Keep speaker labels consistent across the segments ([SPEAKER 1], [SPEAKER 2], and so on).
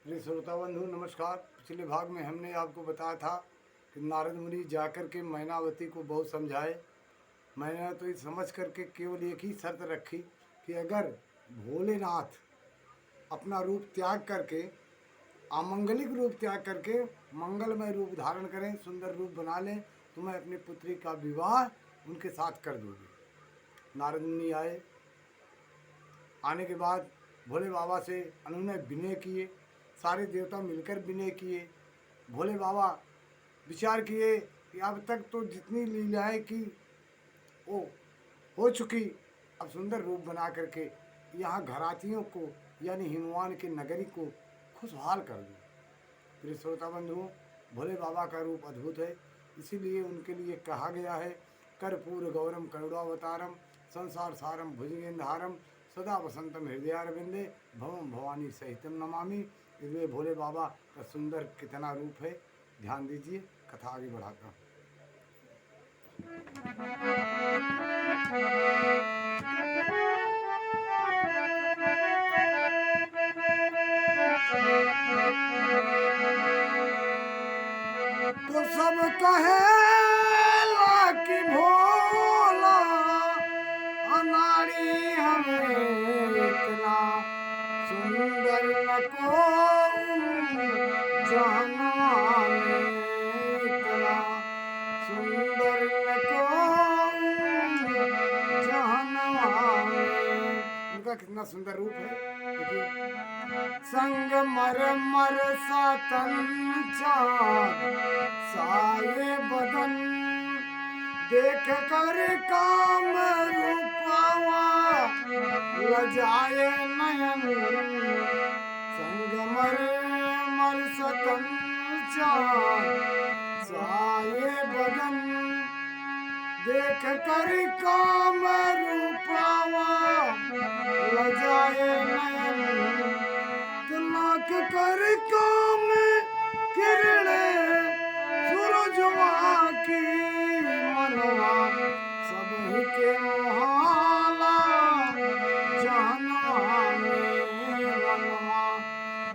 [SPEAKER 1] प्रिय श्रोता बंधु नमस्कार। पिछले भाग में हमने आपको बताया था कि नारद मुनि जाकर के मैनावती को बहुत समझाए। मैंने तो ये समझ करके केवल एक ही शर्त रखी कि अगर भोलेनाथ अपना रूप त्याग करके, अमंगलिक रूप त्याग करके मंगलमय रूप धारण करें, सुंदर रूप बना लें, तो मैं अपनी पुत्री का विवाह उनके साथ कर दूँगी। नारद मुनि आए। आने के बाद भोले बाबा से उन्होंने विनय किए। सारे देवता मिलकर विनय किए। भोले बाबा विचार किए कि अब तक तो जितनी लीलाएं की वो हो चुकी, अब सुंदर रूप बना करके यहाँ घरातियों को यानी हिमवान के नगरी को खुशहाल कर दूँ। प्रिय श्रोता बंधुओं, भोले बाबा का रूप अद्भुत है। इसीलिए उनके लिए कहा गया है, कर्पूर गौरम करुणावतारम संसार सारम भुजगेंधारम सदा वसंतम हृदयारविंदे भवम भवानी सहितम नमामि। इसलिए भोले बाबा का सुंदर कितना रूप है, ध्यान दीजिए। कथा आगे बढ़ाता हूँ। तो सब कहेला कि भोला अनाड़ी हमें इतना सुंदर न कोई जहनुमा में, इतना सुंदर न कोई जहनुमा में। उनका कितना सुंदर रूप है, देखिए। संग मर मर सातन चाँद साये बदन देख कर काम रूपावा लजाए नयन। संग मर मर सतन चाँद साये बदन देख कर काम रूपावा लजाए नयन। लाख कर काम किरण सूरजवा की मनवा सब के मोहाला जानवा में, मनवा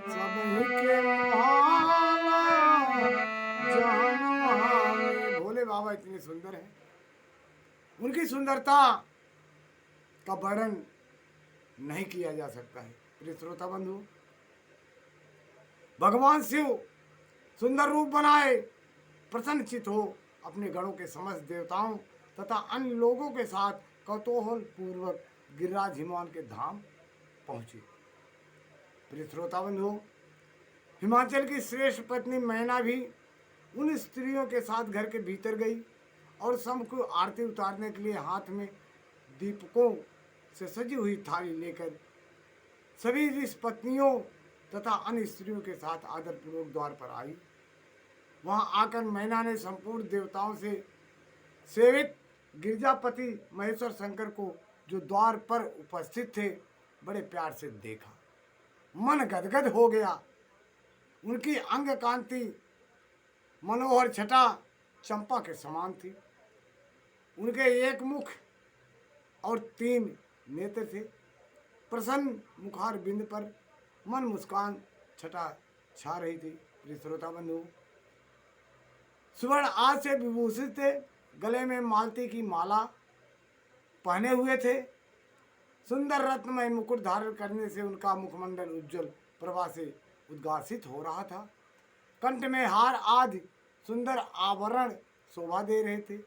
[SPEAKER 1] सब के मोहाला जानवा में। भोले बाबा इतने सुंदर हैं, उनकी सुंदरता का वर्णन नहीं किया जा सकता है। प्रिय श्रोता बंधु, भगवान शिव सुंदर रूप बनाए, प्रसन्नचित हो अपने गणों के समस्त देवताओं तथा अन्य लोगों के साथ कौतूहल पूर्वक गिरिराज हिमवान के धाम पहुंचे। प्रिय श्रोता बंधु, हिमाचल की श्रेष्ठ पत्नी मैना भी उन स्त्रियों के साथ घर के भीतर गई और सबको आरती उतारने के लिए हाथ में दीपकों से सजी हुई थाली लेकर सभी इस पत्नियों तथा अन्य स्त्रियों के साथ आदरपूर्वक द्वार पर आई। वहां आकर मैना ने संपूर्ण देवताओं से सेवित गिरजापति महेश्वर शंकर को, जो द्वार पर उपस्थित थे, बड़े प्यार से देखा। मन गदगद हो गया। उनकी अंग कांति मनोहर छटा चंपा के समान थी। उनके एक मुख और 3 नेत्र थे। प्रसन्न मुखार बिंद पर मन मुस्कान छटा छा रही थी। प्रिय श्रोता बंधु, सुवर्ण आज से विभूषित थे, गले में मालती की माला पहने हुए थे। सुंदर रत्नमय मुकुट धारण करने से उनका मुखमंडल उज्जवल प्रभा से उद्गासित हो रहा था। कंठ में हार आदि सुंदर आभरण शोभा दे रहे थे।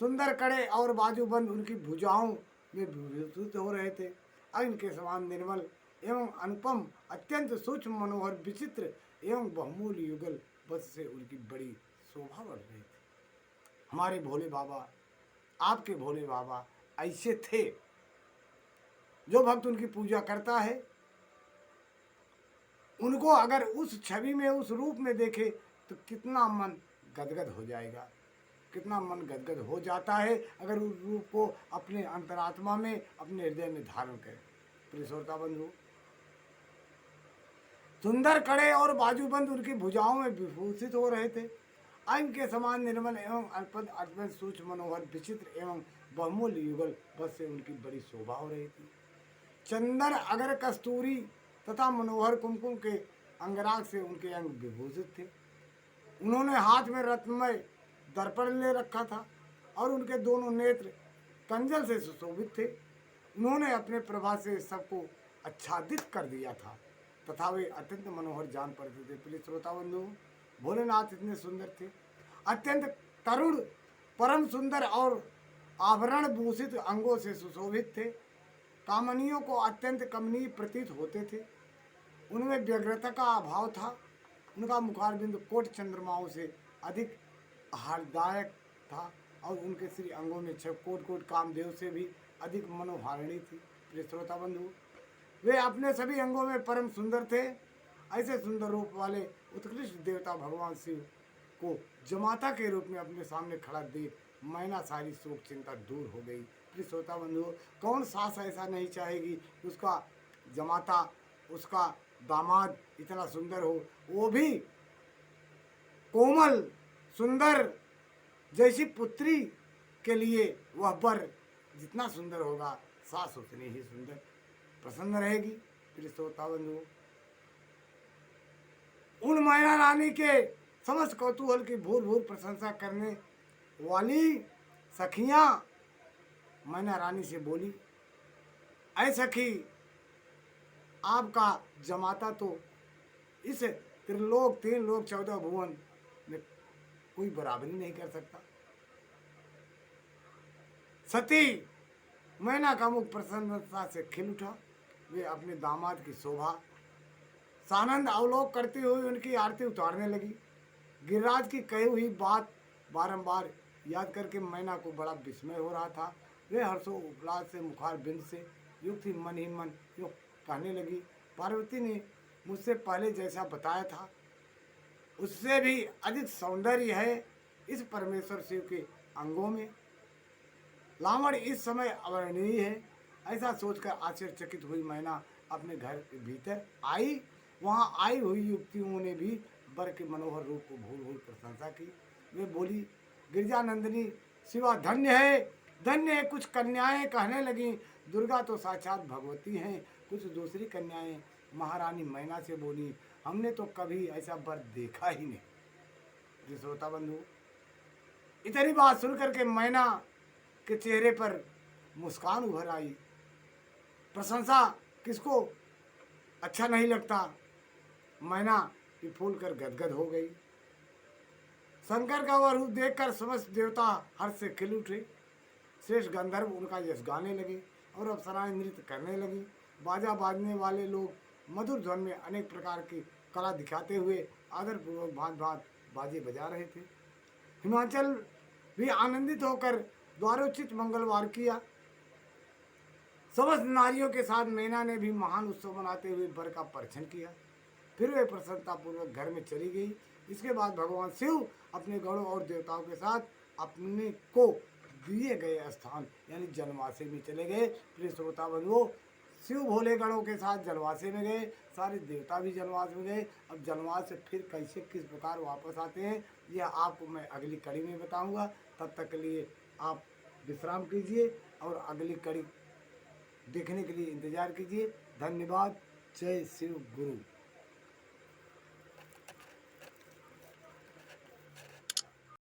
[SPEAKER 1] सुंदर कड़े और बाजूबंद उनकी भुजाओं में विभूषित हो रहे थे। अग्नि के समान निर्मल एवं अनुपम, अत्यंत सूक्ष्म, मनोहर, विचित्र एवं बहुमूल्य युगल बस से उनकी बड़ी शोभा बढ़ रही थी। हमारे भोले बाबा, आपके भोले बाबा ऐसे थे। जो भक्त उनकी पूजा करता है, उनको अगर उस छवि में, उस रूप में देखे तो कितना मन गदगद हो जाएगा, कितना मन गदगद हो जाता है अगर उस रूप को अपने अंतरात्मा में, अपने हृदय में धारण करें। प्रिय श्रोता बंधु, सुंदर कड़े और बाजूबंद उनकी भुजाओं में विभूषित हो रहे थे। अग्नि के समान निर्मल एवं अत्यंत सूक्ष्म, मनोहर, विचित्र एवं बहुमूल्य युगल बस से उनकी बड़ी शोभा हो रही थी। चंदन, अगर, कस्तूरी तथा मनोहर कुमकुम के अंगराग से उनके अंग विभूषित थे। उन्होंने हाथ में रत्नमय दर्पण ले रखा था और उनके दोनों नेत्र कंजल से सुशोभित थे। उन्होंने अपने प्रभा से सबको आच्छादित कर दिया था तथा वे अत्यंत मनोहर जान पड़ते थे। प्रिय श्रोता बंधु, भोलेनाथ इतने सुंदर थे, अत्यंत तरुण, परम सुंदर और आभरण भूषित अंगों से सुशोभित थे। कामनियों को अत्यंत कमनीय प्रतीत होते थे। उनमें व्यग्रता का अभाव था। उनका मुखारबिंद कोट चंद्रमाओं से अधिक आह्लाददायक था और उनके श्री अंगों में कोट कोट कामदेव से भी अधिक मनोहारिणी थी। प्रिय श्रोता बंधु, वे अपने सभी अंगों में परम सुंदर थे। ऐसे सुंदर रूप वाले उत्कृष्ट देवता भगवान शिव को जमाता के रूप में अपने सामने खड़ा देख मैना सारी शोक चिंता दूर हो गई। प्रिय श्रोता बंधु, कौन सास ऐसा नहीं चाहेगी उसका जमाता, उसका दामाद इतना सुंदर हो, वो भी कोमल सुंदर जैसी पुत्री के लिए वह वर जितना सुंदर होगा, सास उतनी ही सुंदर प्रसन्न रहेगी। प्रिय श्रोता बंधु, उन मैना रानी के समस्त कौतूहल की भूर भूर प्रशंसा करने वाली सखियां मैना रानी से बोली, ऐ सखी, आपका जमाता तो इस त्रिलोक 3 लोक 14 भुवन में कोई बराबरी नहीं कर सकता। सती मैना का मुख प्रसन्नता से खिल उठा। वे अपने दामाद की शोभा सानंद अवलोक करती हुई उनकी आरती उतारने लगी। गिरिराज की कही हुई बात बारंबार याद करके मैना को बड़ा विस्मय हो रहा था। वे हर्षो उपलास से मुखार बिंद से युक्त ही मन यूँ कहने लगी, पार्वती ने मुझसे पहले जैसा बताया था उससे भी अधिक सौंदर्य है इस परमेश्वर शिव के अंगों में। लावण्य इस समय अवर्णनीय है। ऐसा सोचकर आश्चर्यचकित हुई मैना अपने घर के भीतर आई। वहां आई हुई युवतियों ने भी वर के मनोहर रूप को भूल भूल प्रशंसा की। वे बोली, गिरिजानंदिनी शिवा धन्य है, धन्य है। कुछ कन्याएं कहने लगी, दुर्गा तो साक्षात भगवती हैं। कुछ दूसरी कन्याएं महारानी मैना से बोली, हमने तो कभी ऐसा वर देखा ही नहीं। श्रोता बंधु, इतनी बात सुनकर के मैना के चेहरे पर मुस्कान उभर आई। प्रशंसा किसको अच्छा नहीं लगता। मैना की फूल कर गदगद हो गई। शंकर का वह रूप देखकर समस्त देवता हर्ष से खिल उठे। श्रेष्ठ गंधर्व उनका यश गाने लगे और अप्सराएं नृत्य करने लगी। बाजा बाजने वाले लोग मधुर ध्वन में अनेक प्रकार की कला दिखाते हुए आदरपूर्वक भांत भांत बाजे बजा रहे थे। हिमाचल भी आनंदित होकर द्वारोचित मंगलवार किया। समस्त नारियों के साथ मैना ने भी महान उत्सव मनाते हुए वर का परीक्षण किया। फिर वे प्रसन्नतापूर्वक घर में चली गई। इसके बाद भगवान शिव अपने गणों और देवताओं के साथ अपने को दिए गए स्थान यानी जनवासे में चले गए। प्रिय श्रोता बंधुओं, शिव भोले गणों के साथ जनवासे में गए, सारे देवता भी जनवास में गए। अब जनवास से फिर कैसे किस प्रकार वापस आते हैं यह आपको मैं अगली कड़ी में बताऊंगा। तब तक के लिए आप विश्राम कीजिए और अगली कड़ी देखने के लिए इंतजार कीजिए। धन्यवाद। जय शिव गुरु।